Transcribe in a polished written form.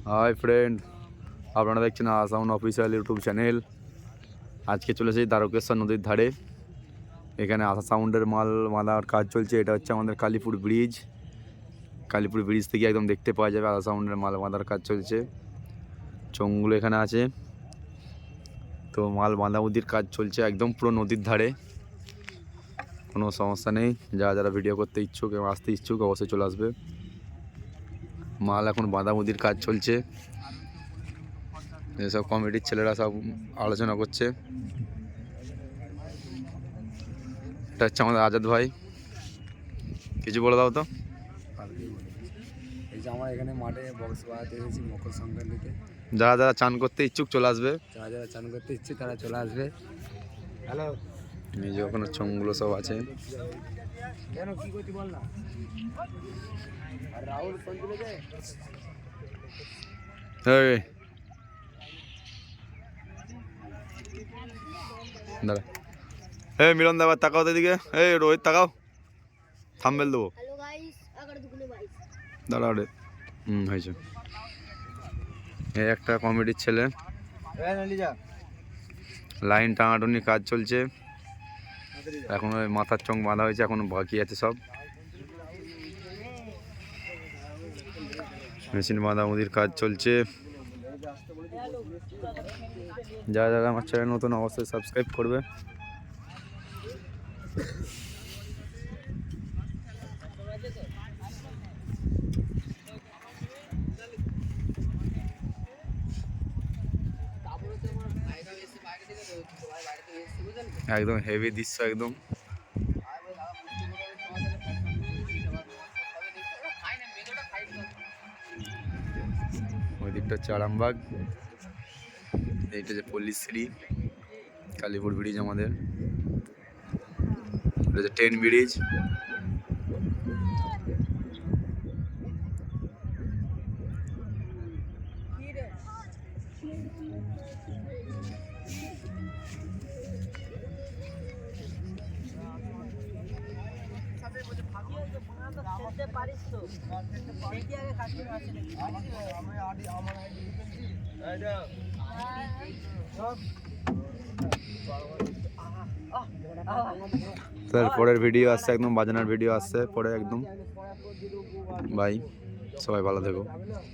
Hi friend, আপনারা দেখছেন আসাউন্ড official YouTube channel. আজকে চলে এসেছি দ্বারকেশ্বর নদীর ধারে। এখানে আশা সাউন্ডের মাল মালার কাজ চলছে। এটা হচ্ছে আমাদের কালীপুর ব্রিজ। কালীপুর ব্রিজ থেকে একদম দেখতে পাওয়া যাবে আশা সাউন্ডের মাল বাঁধার কাজ চলছে। চোঙগুলো এখানে আছে, তো মাল বাঁধাবুধির কাজ চলছে একদম পুরো নদীর ধারে। কোনো সমস্যা নেই, যারা ভিডিও করতে ইচ্ছুক এবং আসতে ইচ্ছুক অবশ্যই চলে আসবে। মাল এখন বাঁধাবুধির কাজ চলছে। এসব কমিটির ছেলেরা সব আলোচনা করছে। এটা হচ্ছে আমাদের আজাদ ভাই, কিছু বলে দাও তো। এই যে আমরা এখানে মাঠে বক্স বাজাতে এসেছি মকর সংক্রান্তিতে। যারা চান করতে ইচ্ছুক চলে আসবে। যারা চান করতে ইচ্ছে তারা চলে আসবে। হ্যালো, এই যে ওখানে চোঙগুলো সব আছে। কেন কি করছি বল না। আর রাহুল ফোন তুলে দে। দাঁড়া, মিলন দাবার তাকাও তো এদিকে। রোহিত তাকাও, থাম্বেল দেবো। দাঁড়া রে, হয়েছে। এই একটা কমিটির ছেলে, লাইন টানাটুনি কাজ চলছে। এখন ওই মাথার চোঙ বাঁধা হয়েছে, এখন বাকি আছে সব। মেশিন বাঁধাবুধির কাজ চলছে। যারা আমার চ্যানেল নতুন অবশ্যই সাবস্ক্রাইব করবে। একদম হেভি দৃশ্য একদম। ওই দিকটা হচ্ছে আরামবাগ, এইটা যে পল্লীশ্রী। কালীপুর ব্রিজ আমাদের, এটা হচ্ছে ট্রেন ব্রিজ। পরের ভিডিও আসছে, একদম বাজানোর ভিডিও আসছে পরে একদম। বাই, সবাই ভালো থেকো।